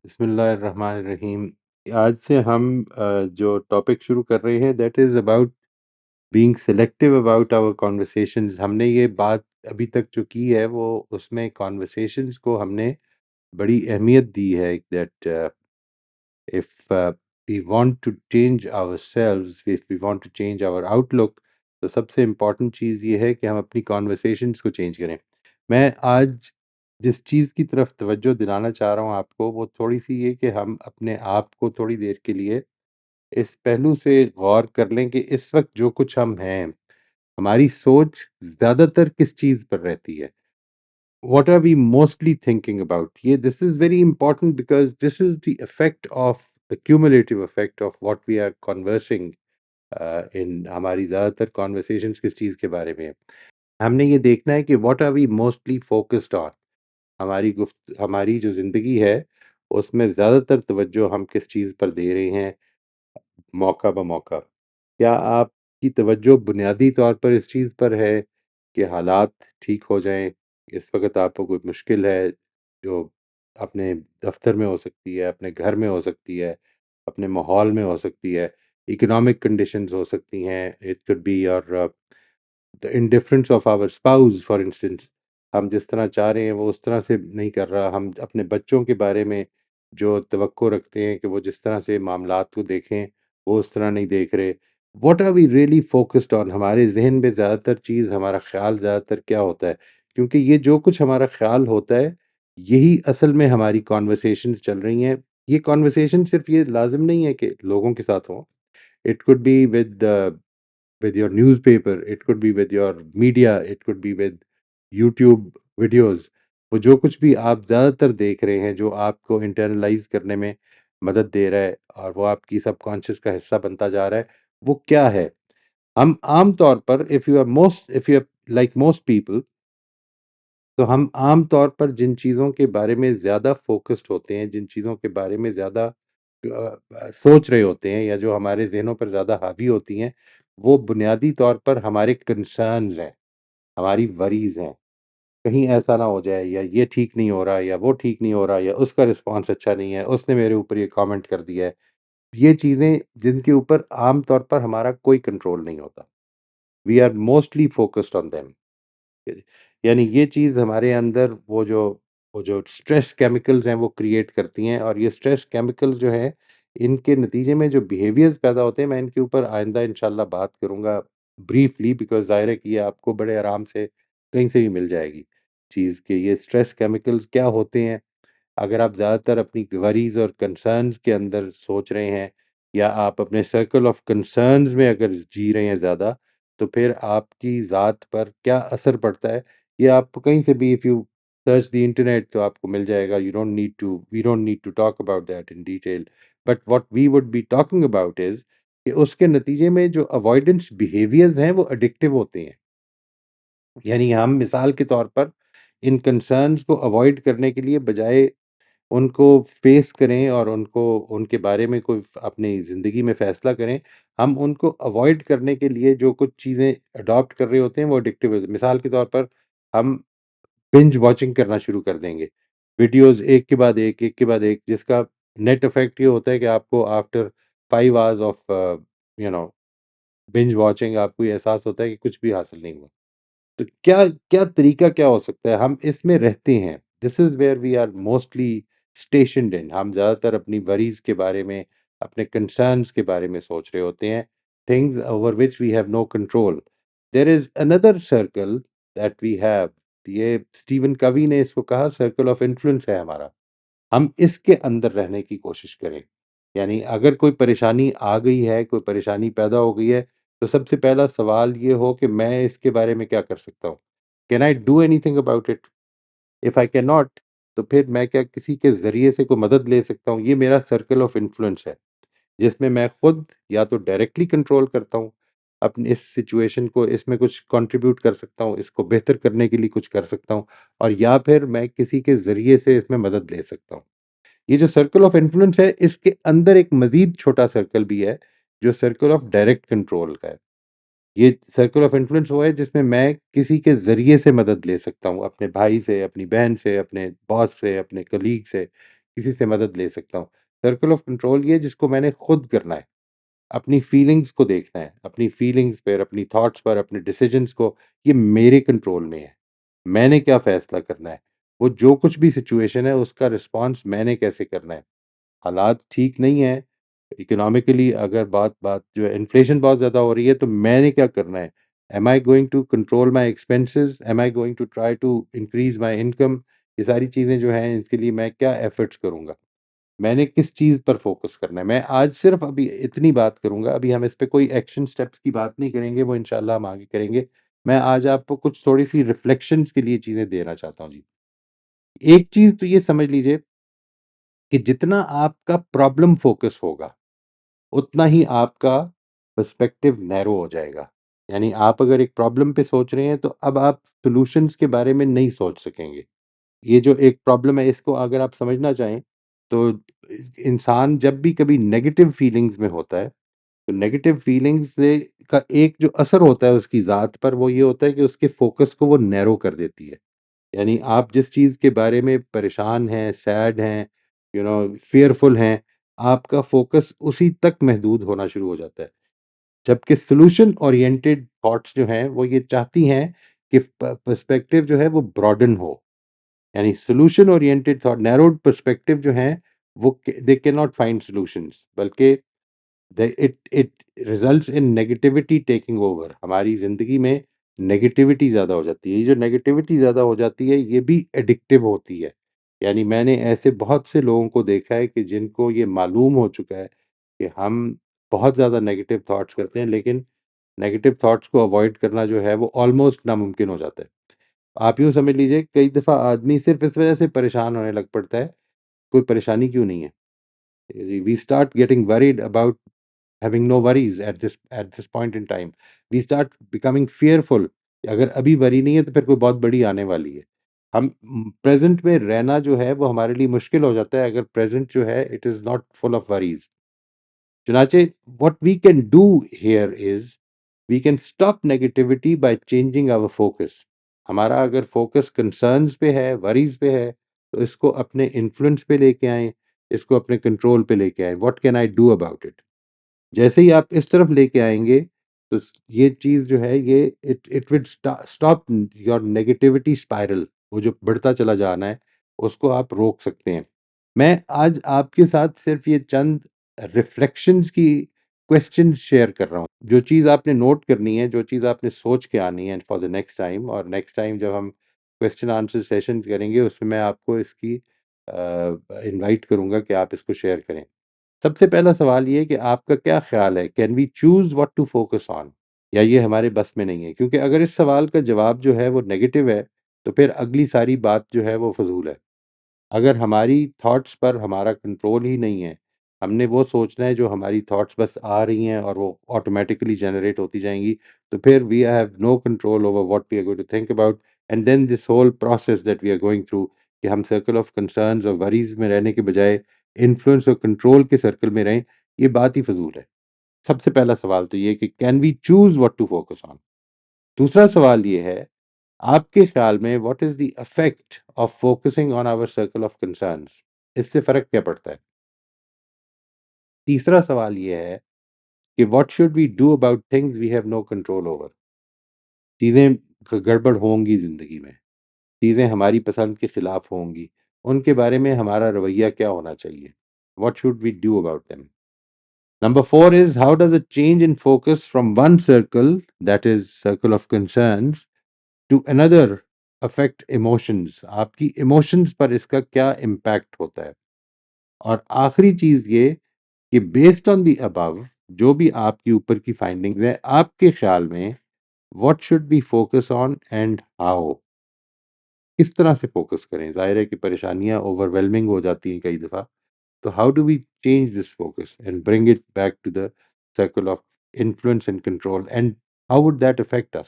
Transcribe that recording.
बिस्मिल्लाहिर्रहमानिर्रहीम। आज से हम जो टॉपिक शुरू कर रहे हैं that is about being selective about our conversations. हमने ये बात अभी तक जो की है वो उसमें कन्वर्सेशंस को हमने बड़ी अहमियत दी है that if we want to change ourselves, if we want to change our outlook, तो सबसे इम्पोर्टेंट चीज़ ये है कि हम अपनी कन्वर्सेशंस को चेंज करें। मैं आज जिस चीज़ की तरफ तवज्जो दिलाना चाह रहा हूँ आपको वो थोड़ी-सी ये कि हम अपने आप को थोड़ी देर के लिए इस पहलू से गौर कर लें कि इस वक़्त जो कुछ हम हैं, हमारी सोच ज़्यादातर किस चीज़ पर रहती है? What are we mostly thinking about? This is very important because this is the effect of the cumulative effect of what we are conversing in हमारी ज़्यादातर कन्वर्सेशंस किस चीज़ के बारे में है। हमने ये देखना है कि what are we mostly focused on. हमारी जो ज़िंदगी है उसमें ज़्यादातर तवज्जो हम किस चीज़ पर दे रहे हैं मौका ब-मौका। क्या आपकी तवज्जो बुनियादी तौर पर इस चीज़ पर है कि हालात ठीक हो जाएँ? इस वक़्त आपको कोई मुश्किल है जो अपने दफ़्तर में हो सकती है, अपने घर में हो सकती है, अपने माहौल में हो सकती है, इकोनॉमिक कंडीशंस हो सकती हैं, it could be your the indifference of our spouse for instance. हम जिस तरह चाह रहे हैं वो उस तरह से नहीं कर रहा। हम अपने बच्चों के बारे में जो तवक्को रखते हैं कि वो जिस तरह से मामलात को देखें वो उस तरह नहीं देख रहे। What are we really focused on? हमारे जहन में ज़्यादातर चीज़, हमारा ख्याल ज़्यादातर क्या होता है? क्योंकि ये जो कुछ हमारा ख्याल होता है यही असल में हमारी कॉन्वर्सेशंस चल रही हैं। ये कॉन्वर्सेशन सिर्फ ये लाजिम नहीं है कि लोगों के साथ हो। It could B with your newspaper, it could be with your media, it could be with YouTube videos। वो जो कुछ भी आप ज़्यादातर देख रहे हैं, जो आपको इंटरनलाइज़ करने में मदद दे रहा है और वो आपकी सबकॉन्शियस का हिस्सा बनता जा रहा है, वो क्या है? हम आम तौर पर if you are like most people, तो हम आम तौर पर जिन चीज़ों के बारे में ज़्यादा फ़ोकस्ड होते हैं, जिन चीज़ों के बारे में ज़्यादा सोच रहे होते हैं या जो हमारे ज़हनों पर ज़्यादा हावी होती हैं, वो बुनियादी तौर पर हमारे कंसर्न्स हैं, हमारी वरीज़ हैं। कहीं ऐसा ना हो जाए या ये ठीक नहीं हो रहा या वो ठीक नहीं हो रहा या उसका रिस्पॉन्स अच्छा नहीं है, उसने मेरे ऊपर ये कमेंट कर दिया है। ये चीज़ें जिनके ऊपर आम तौर पर हमारा कोई कंट्रोल नहीं होता। We are mostly focused on them. यानी ये चीज़ हमारे अंदर वो जो स्ट्रेस केमिकल्स हैं वो क्रिएट करती हैं और ये स्ट्रेस केमिकल्स जो हैं, इनके नतीजे में जो बिहेवियर्स पैदा होते हैं, मैं इनके ऊपर आइंदा इंशाल्लाह बात करूँगा ब्रीफली, बिकॉज़ ज़ाहिर है कि ये आपको बड़े आराम से कहीं से भी मिल जाएगी चीज़ कि ये स्ट्रेस केमिकल्स क्या होते हैं। अगर आप ज़्यादातर अपनी वरीज़ और कंसर्न्स के अंदर सोच रहे हैं या आप अपने सर्कल ऑफ कंसर्न्स में अगर जी रहे हैं ज़्यादा, तो फिर आपकी ज़ात पर क्या असर पड़ता है, ये आप कहीं से भी if you search the internet तो आपको मिल जाएगा। You don't need to we don't need to talk about that in detail. But what we would be talking about is कि उसके नतीजे में जो अवॉइडेंस बिहेवियर्स हैं, वो एडिक्टिव होते हैं। यानी हम मिसाल के तौर पर इन कंसर्न्स को अवॉइड करने के लिए बजाय उनको फेस करें और उनको उनके बारे में कोई अपनी ज़िंदगी में फ़ैसला करें, हम उनको अवॉइड करने के लिए जो कुछ चीज़ें अडॉप्ट कर रहे होते हैं, वो एडिक्टिव होती हैं। मिसाल के तौर पर हम बिंज वॉचिंग करना शुरू कर देंगे। वीडियोज़ एक के बाद एक, जिसका नेट इफ़ेक्ट ये होता है कि आपको after 5 hours of you know binge watching आपको ये एहसास होता है कि कुछ भी हासिल नहीं हुआ। तो क्या क्या तरीका क्या हो सकता है? हम इसमें रहते हैं। This is where we are mostly stationed in. हम ज़्यादातर अपनी वरीज़ के बारे में, अपने कंसर्न्स के बारे में सोच रहे होते हैं, things over which we have no control. There is another circle that we have. ये स्टीवन कवी ने इसको कहा सर्कल ऑफ इन्फ्लुएंस है हमारा। हम इसके अंदर रहने की कोशिश करें। यानी अगर कोई परेशानी आ गई है, कोई परेशानी पैदा हो गई है, तो सबसे पहला सवाल ये हो कि मैं इसके बारे में क्या कर सकता हूँ? Can I do anything about it? If I can not, तो फिर मैं क्या किसी के ज़रिए से कोई मदद ले सकता हूँ? ये मेरा सर्कल ऑफ इन्फ्लुएंस है, जिसमें मैं खुद या तो डायरेक्टली कंट्रोल करता हूँ, अपनी इस सिचुएशन को, इसमें कुछ कंट्रीब्यूट कर सकता हूँ, इसको बेहतर करने के लिए कुछ कर सकता हूँ और या फिर मैं किसी के ज़रिए से इसमें मदद ले सकता हूँ। ये जो सर्कल ऑफ इन्फ्लुएंस है, इसके अंदर एक मज़ीद छोटा सर्कल भी है, जो सर्कल ऑफ डायरेक्ट कंट्रोल का है। ये सर्कल ऑफ इन्फ्लुएंस वो है जिसमें मैं किसी के ज़रिए से मदद ले सकता हूँ, अपने भाई से, अपनी बहन से, अपने बॉस से, अपने कलीग से। किसी से मदद ले सकता हूँ। सर्कल ऑफ कंट्रोल ये जिसको मैंने खुद करना है। अपनी फीलिंग्स को देखना है, अपनी फीलिंग्स पर, अपनी थॉट्स पर, अपने डिसीजंस को, ये मेरे कंट्रोल में है। मैंने क्या फ़ैसला करना है? वो जो कुछ भी सिचुएशन है उसका रिस्पॉन्स मैंने कैसे करना है? हालात ठीक नहीं है, इकोनॉमिकली अगर बात बात जो है इन्फ्लेशन बहुत ज़्यादा हो रही है, तो मैंने क्या करना है? Am I going to control my expenses? Am I going to try to increase my income? ये सारी चीज़ें जो हैं, इसके लिए मैं क्या एफर्ट्स करूँगा? मैंने किस चीज़ पर फ़ोकस करना है? मैं आज सिर्फ़ अभी इतनी बात करूँगा, अभी हम इस पे कोई एक्शन स्टेप्स की बात नहीं करेंगे, वो इंशाअल्लाह हम आगे करेंगे। मैं आज आपको कुछ थोड़ी-सी रिफ्लेक्शंस के लिए चीज़ें देना चाहता हूँ जी। एक चीज़ तो ये समझ लीजिए कि जितना आपका प्रॉब्लम फ़ोकस होगा, उतना ही आपका पर्सपेक्टिव नैरो हो जाएगा। यानी आप अगर एक प्रॉब्लम पे सोच रहे हैं, तो अब आप सॉल्यूशंस के बारे में नहीं सोच सकेंगे। ये जो एक प्रॉब्लम है, इसको अगर आप समझना चाहें, तो इंसान जब भी कभी नेगेटिव फीलिंग्स में होता है, तो नेगेटिव फीलिंग्स से का एक जो असर होता है उसकी ज़ात पर, वो ये होता है कि उसके फ़ोकस को वो नैरो कर देती है। यानी आप जिस चीज़ के बारे में परेशान हैं, सैड हैं, फ़ियरफुल हैं, आपका फ़ोकस उसी तक महदूद होना शुरू हो जाता है। जबकि सॉल्यूशन ओरिएंटेड थॉट्स जो हैं, वो ये चाहती हैं कि पर्सपेक्टिव जो है वो ब्रॉडेन हो। यानी solution oriented thought, narrowed perspective जो हैं, वो they can not find solutions, बल्कि it results in negativity taking over. हमारी ज़िंदगी में नेगेटिविटी ज़्यादा हो जाती है। ये जो नेगेटिविटी ज़्यादा हो जाती है, ये भी एडिक्टिव होती है। यानी मैंने ऐसे बहुत से लोगों को देखा है कि जिनको ये मालूम हो चुका है कि हम बहुत ज़्यादा नेगेटिव थॉट्स करते हैं, लेकिन नेगेटिव थॉट्स को अवॉइड करना जो है वो ऑलमोस्ट नामुमकिन हो जाता है। आप यूँ समझ लीजिए, कई दफ़ा आदमी सिर्फ़ इस वज़ह से परेशान होने लग पड़ता है, कोई परेशानी क्यों नहीं है? We start getting worried about having no worries at this point in time. We start becoming fearful। अगर अभी वरी नहीं है, तो फिर कोई बहुत बड़ी आने वाली है। हम प्रेजेंट में रहना जो है वो हमारे लिए मुश्किल हो जाता है, अगर प्रेजेंट जो है it is not full of worries. चुनाचे what we can do here is, we can stop negativity by changing our focus. हमारा अगर फोकस कंसर्न्स पे है, वरीज पे है, तो इसको अपने इन्फ्लुएंस पे लेके आए, इसको अपने कंट्रोल पे लेके आए। What can I do about it? जैसे ही आप इस तरफ लेके आएँगे, तो ये चीज़ जो है, ये it it will stop your negativity spiral. वो जो बढ़ता चला जाना है, उसको आप रोक सकते हैं। मैं आज आपके साथ सिर्फ़ ये चंद रिफ्लेक्शंस की क्वेश्चन्स शेयर कर रहा हूँ। जो चीज़ आपने नोट करनी है, जो चीज़ आपने सोच के आनी है फॉर द नेक्स्ट टाइम, और नेक्स्ट टाइम जब हम क्वेश्चन आंसर सेशन करेंगे, उसमें मैं आपको इसकी इनवाइट करूँगा कि आप इसको शेयर करें। सबसे पहला सवाल ये है कि आपका क्या ख़्याल है, can we choose what to focus on? या ये हमारे बस में नहीं है? क्योंकि अगर इस सवाल का जवाब जो है वो नेगेटिव है, तो फिर अगली सारी बात जो है वो फ़िज़ूल है। अगर हमारी थॉट्स पर हमारा कंट्रोल ही नहीं है, हमने वो सोचना है जो हमारी थॉट्स बस आ रही हैं और वो ऑटोमैटिकली जनरेट होती जाएँगी, तो फिर we have no control over what we are going to think about, and then this whole process that we are going through, कि हम सर्कल ऑफ कंसर्न्स और वरीज़ में रहने के बजाय इन्फ्लुएंस और कंट्रोल के सर्कल में रहें, ये बात ही फ़िज़ूल है। सबसे पहला सवाल तो ये है कि can we choose what to focus on? दूसरा सवाल ये है, आपके ख्याल में what is the effect of focusing on our circle of concerns? इससे फ़र्क क्या पड़ता है? तीसरा सवाल ये है कि what should we do about things we have no control over? चीज़ें गड़बड़ होंगी ज़िंदगी में, चीज़ें हमारी पसंद के खिलाफ होंगी, उनके बारे में हमारा रवैया क्या होना चाहिए? What should we do about them? Number four is, how does a change in focus from one circle, that is circle of concerns, to another affect emotions? आपकी emotions पर इसका क्या impact होता है? और आखिरी चीज ये कि based on the above, जो भी आपकी ऊपर की findings है, आपके ख्याल में what should we focus on and how? किस तरह से फोकस करें? जाहिर है कि परेशानियां ओवरवेलमिंग हो जाती हैं कई दफ़ा। So how do we change this focus and bring it back to the circle of influence and control? And how would that affect us?